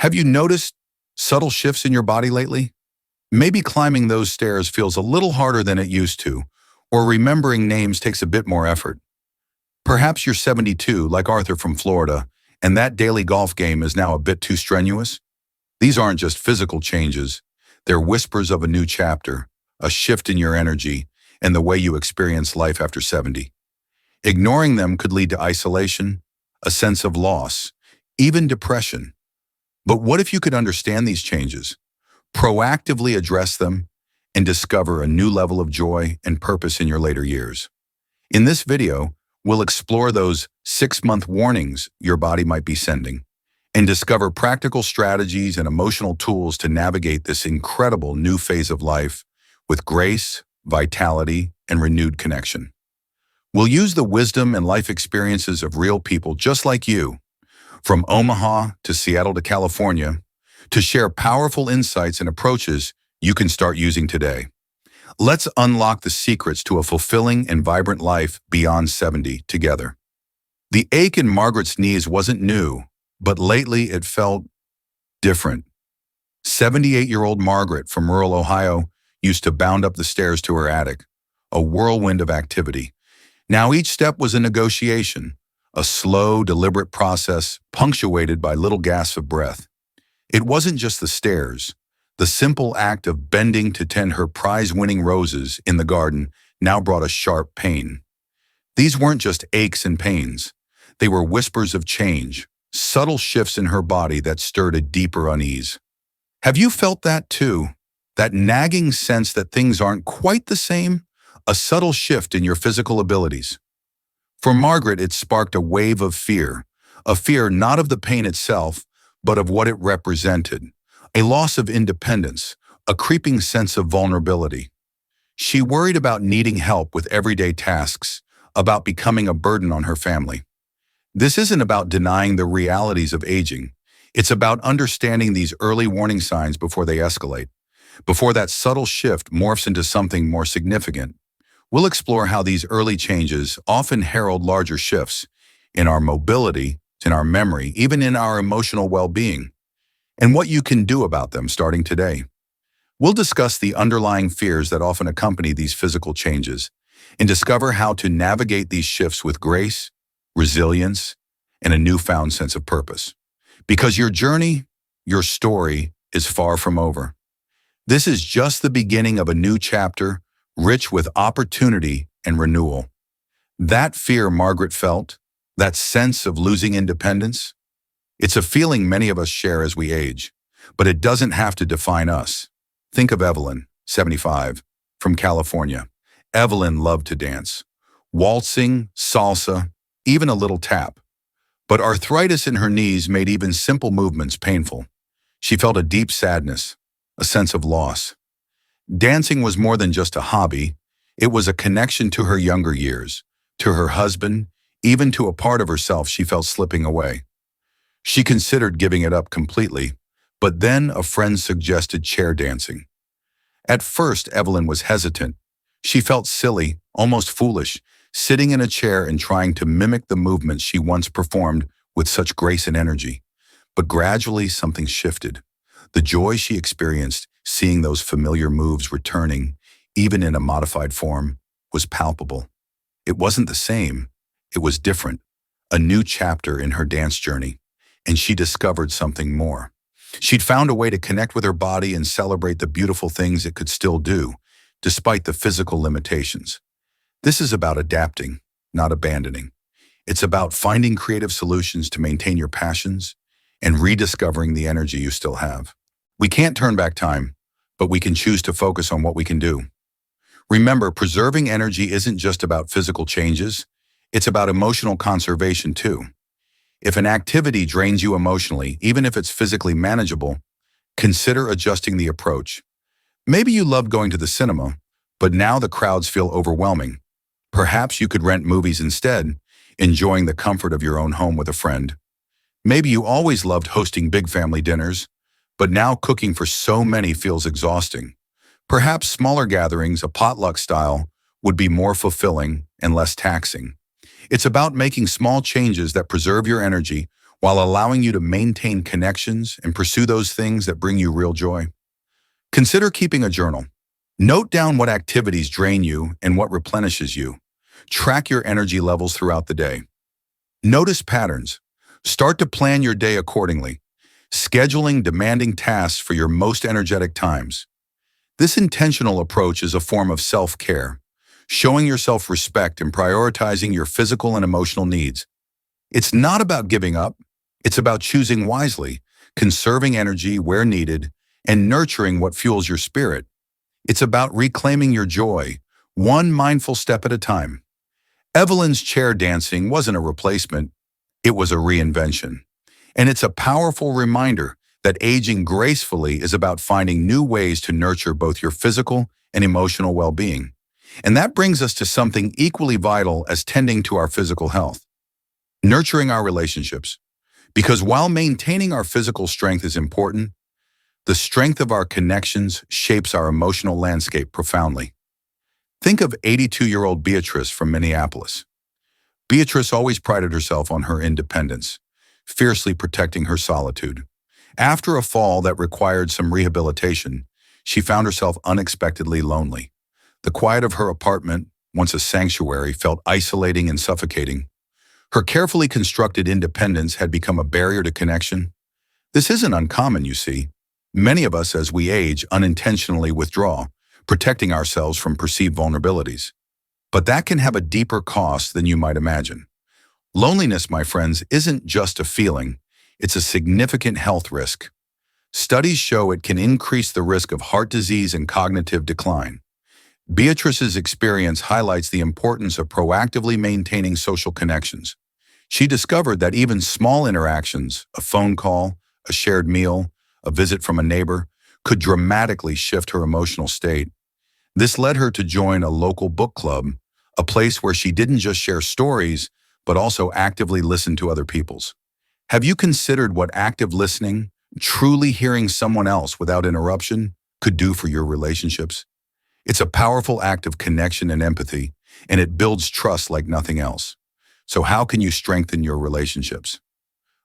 Have you noticed subtle shifts in your body lately? Maybe climbing those stairs feels a little harder than it used to, or remembering names takes a bit more effort. Perhaps you're 72, like Arthur from Florida, and that daily golf game is now a bit too strenuous. These aren't just physical changes, they're whispers of a new chapter, a shift in your energy, and the way you experience life after 70. Ignoring them could lead to isolation, a sense of loss, even depression. But what if you could understand these changes, proactively address them, and discover a new level of joy and purpose in your later years? In this video, we'll explore those 6-month warnings your body might be sending and discover practical strategies and emotional tools to navigate this incredible new phase of life with grace, vitality, and renewed connection. We'll use the wisdom and life experiences of real people just like you, from Omaha to Seattle to California, to share powerful insights and approaches you can start using today. Let's unlock the secrets to a fulfilling and vibrant life beyond 70 together. The ache in Margaret's knees wasn't new, but lately it felt different. 78-year-old Margaret from rural Ohio used to bound up the stairs to her attic, a whirlwind of activity. Now each step was a negotiation, a slow, deliberate process punctuated by little gasps of breath. It wasn't just the stairs. The simple act of bending to tend her prize-winning roses in the garden now brought a sharp pain. These weren't just aches and pains. They were whispers of change, subtle shifts in her body that stirred a deeper unease. Have you felt that too? That nagging sense that things aren't quite the same? A subtle shift in your physical abilities. For Margaret, it sparked a wave of fear, a fear not of the pain itself, but of what it represented. A loss of independence, a creeping sense of vulnerability. She worried about needing help with everyday tasks, about becoming a burden on her family. This isn't about denying the realities of aging. It's about understanding these early warning signs before they escalate, before that subtle shift morphs into something more significant. We'll explore how these early changes often herald larger shifts in our mobility, in our memory, even in our emotional well-being, and what you can do about them starting today. We'll discuss the underlying fears that often accompany these physical changes and discover how to navigate these shifts with grace, resilience, and a newfound sense of purpose. Because your journey, your story, is far from over. This is just the beginning of a new chapter, rich with opportunity and renewal. That fear Margaret felt, that sense of losing independence, it's a feeling many of us share as we age, but it doesn't have to define us. Think of Evelyn, 75, from California. Evelyn loved to dance. Waltzing, salsa, even a little tap. But arthritis in her knees made even simple movements painful. She felt a deep sadness, a sense of loss. Dancing was more than just a hobby. It was a connection to her younger years, to her husband, even to a part of herself she felt slipping away. She considered giving it up completely, but then a friend suggested chair dancing. At first, Evelyn was hesitant. She felt silly, almost foolish, sitting in a chair and trying to mimic the movements she once performed with such grace and energy. But gradually, something shifted. The joy she experienced, seeing those familiar moves returning, even in a modified form, was palpable. It wasn't the same. It was different, a new chapter in her dance journey. And she discovered something more. She'd found a way to connect with her body and celebrate the beautiful things it could still do, despite the physical limitations. This is about adapting, not abandoning. It's about finding creative solutions to maintain your passions and rediscovering the energy you still have. We can't turn back time, but we can choose to focus on what we can do. Remember, preserving energy isn't just about physical changes, it's about emotional conservation too. If an activity drains you emotionally, even if it's physically manageable, consider adjusting the approach. Maybe you loved going to the cinema, but now the crowds feel overwhelming. Perhaps you could rent movies instead, enjoying the comfort of your own home with a friend. Maybe you always loved hosting big family dinners, but now cooking for so many feels exhausting. Perhaps smaller gatherings, a potluck style, would be more fulfilling and less taxing. It's about making small changes that preserve your energy while allowing you to maintain connections and pursue those things that bring you real joy. Consider keeping a journal. Note down what activities drain you and what replenishes you. Track your energy levels throughout the day. Notice patterns. Start to plan your day accordingly, scheduling demanding tasks for your most energetic times. This intentional approach is a form of self-care, showing yourself respect and prioritizing your physical and emotional needs. It's not about giving up. It's about choosing wisely, conserving energy where needed, and nurturing what fuels your spirit. It's about reclaiming your joy, one mindful step at a time. Evelyn's chair dancing wasn't a replacement, it was a reinvention. And it's a powerful reminder that aging gracefully is about finding new ways to nurture both your physical and emotional well-being. And that brings us to something equally vital as tending to our physical health: nurturing our relationships. Because while maintaining our physical strength is important, the strength of our connections shapes our emotional landscape profoundly. Think of 82-year-old Beatrice from Minneapolis. Beatrice always prided herself on her independence, fiercely protecting her solitude. After a fall that required some rehabilitation, she found herself unexpectedly lonely. The quiet of her apartment, once a sanctuary, felt isolating and suffocating. Her carefully constructed independence had become a barrier to connection. This isn't uncommon, you see. Many of us, as we age, unintentionally withdraw, protecting ourselves from perceived vulnerabilities. But that can have a deeper cost than you might imagine. Loneliness, my friends, isn't just a feeling, it's a significant health risk. Studies show it can increase the risk of heart disease and cognitive decline. Beatrice's experience highlights the importance of proactively maintaining social connections. She discovered that even small interactions, a phone call, a shared meal, a visit from a neighbor, could dramatically shift her emotional state. This led her to join a local book club, a place where she didn't just share stories, but also actively listened to other people's. Have you considered what active listening, truly hearing someone else without interruption, could do for your relationships? It's a powerful act of connection and empathy, and it builds trust like nothing else. So how can you strengthen your relationships?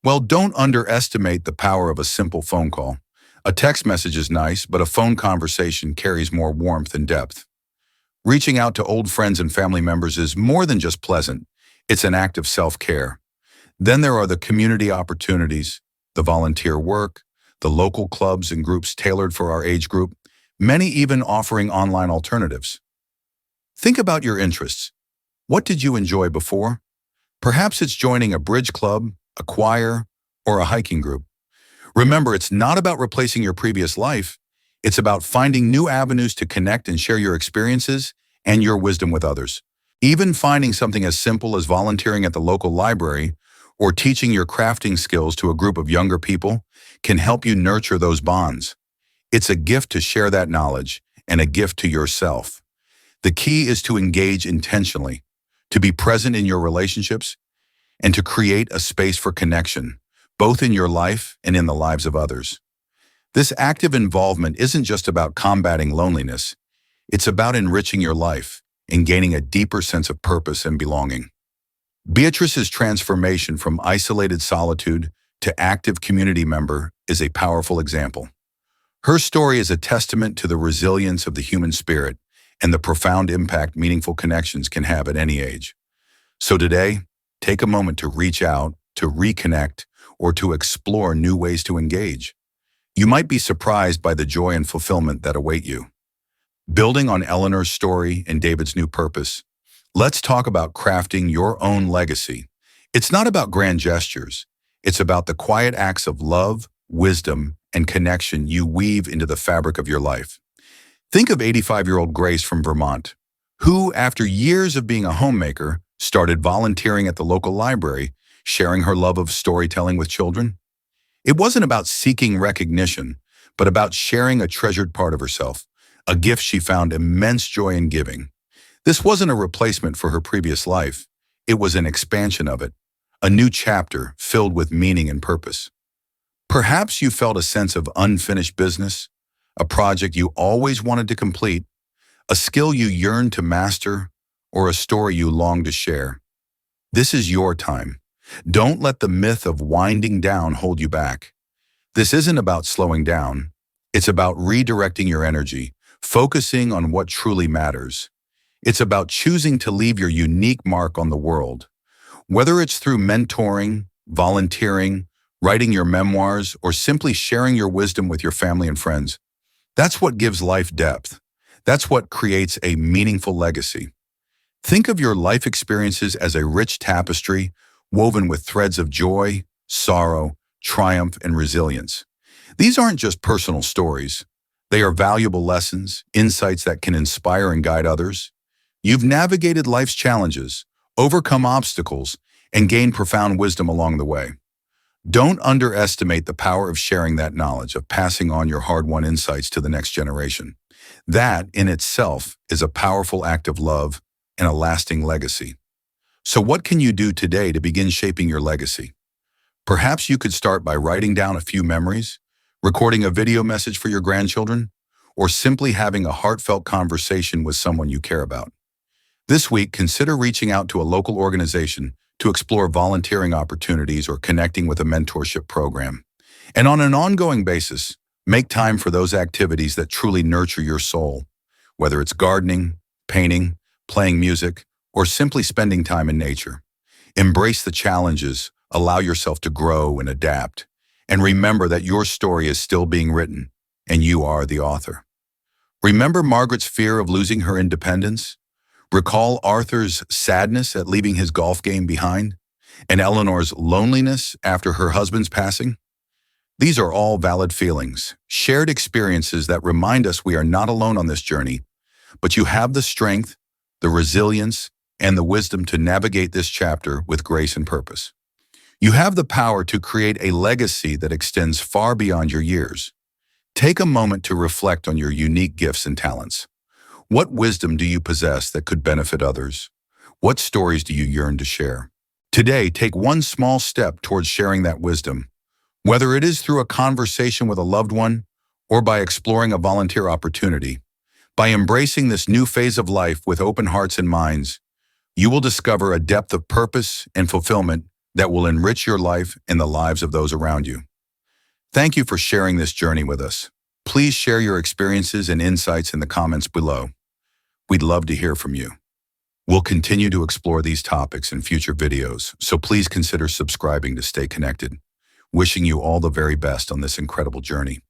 Well, don't underestimate the power of a simple phone call. A text message is nice, but a phone conversation carries more warmth and depth. Reaching out to old friends and family members is more than just pleasant. It's an act of self-care. Then there are the community opportunities, the volunteer work, the local clubs and groups tailored for our age group, many even offering online alternatives. Think about your interests. What did you enjoy before? Perhaps it's joining a bridge club, a choir, or a hiking group. Remember, it's not about replacing your previous life. It's about finding new avenues to connect and share your experiences and your wisdom with others. Even finding something as simple as volunteering at the local library or teaching your crafting skills to a group of younger people can help you nurture those bonds. It's a gift to share that knowledge and a gift to yourself. The key is to engage intentionally, to be present in your relationships, and to create a space for connection, both in your life and in the lives of others. This active involvement isn't just about combating loneliness. It's about enriching your life and gaining a deeper sense of purpose and belonging. Beatrice's transformation from isolated solitude to active community member is a powerful example. Her story is a testament to the resilience of the human spirit and the profound impact meaningful connections can have at any age. So today, take a moment to reach out, to reconnect, or to explore new ways to engage. You might be surprised by the joy and fulfillment that await you. Building on Eleanor's story and David's new purpose, let's talk about crafting your own legacy. It's not about grand gestures. It's about the quiet acts of love, wisdom, and connection you weave into the fabric of your life. Think of 85-year-old Grace from Vermont, who, after years of being a homemaker, started volunteering at the local library, sharing her love of storytelling with children. It wasn't about seeking recognition, but about sharing a treasured part of herself, a gift she found immense joy in giving. This wasn't a replacement for her previous life. It was an expansion of it, a new chapter filled with meaning and purpose. Perhaps you felt a sense of unfinished business, a project you always wanted to complete, a skill you yearned to master, or a story you longed to share. This is your time. Don't let the myth of winding down hold you back. This isn't about slowing down. It's about redirecting your energy, focusing on what truly matters. It's about choosing to leave your unique mark on the world. Whether it's through mentoring, volunteering, writing your memoirs, or simply sharing your wisdom with your family and friends, that's what gives life depth. That's what creates a meaningful legacy. Think of your life experiences as a rich tapestry woven with threads of joy, sorrow, triumph, and resilience. These aren't just personal stories. They are valuable lessons, insights that can inspire and guide others. You've navigated life's challenges, overcome obstacles, and gained profound wisdom along the way. Don't underestimate the power of sharing that knowledge, of passing on your hard-won insights to the next generation. That, in itself, is a powerful act of love and a lasting legacy. So what can you do today to begin shaping your legacy? Perhaps you could start by writing down a few memories, recording a video message for your grandchildren, or simply having a heartfelt conversation with someone you care about. This week, consider reaching out to a local organization to explore volunteering opportunities or connecting with a mentorship program. And on an ongoing basis, make time for those activities that truly nurture your soul, whether it's gardening, painting, playing music, or simply spending time in nature. Embrace the challenges, allow yourself to grow and adapt, and remember that your story is still being written, and you are the author. Remember Margaret's fear of losing her independence? Recall Arthur's sadness at leaving his golf game behind, and Eleanor's loneliness after her husband's passing? These are all valid feelings, shared experiences that remind us we are not alone on this journey, but you have the strength, the resilience, and the wisdom to navigate this chapter with grace and purpose. You have the power to create a legacy that extends far beyond your years. Take a moment to reflect on your unique gifts and talents. What wisdom do you possess that could benefit others? What stories do you yearn to share? Today, take one small step towards sharing that wisdom, whether it is through a conversation with a loved one or by exploring a volunteer opportunity. By embracing this new phase of life with open hearts and minds, you will discover a depth of purpose and fulfillment that will enrich your life and the lives of those around you. Thank you for sharing this journey with us. Please share your experiences and insights in the comments below. We'd love to hear from you. We'll continue to explore these topics in future videos, so please consider subscribing to stay connected. Wishing you all the very best on this incredible journey.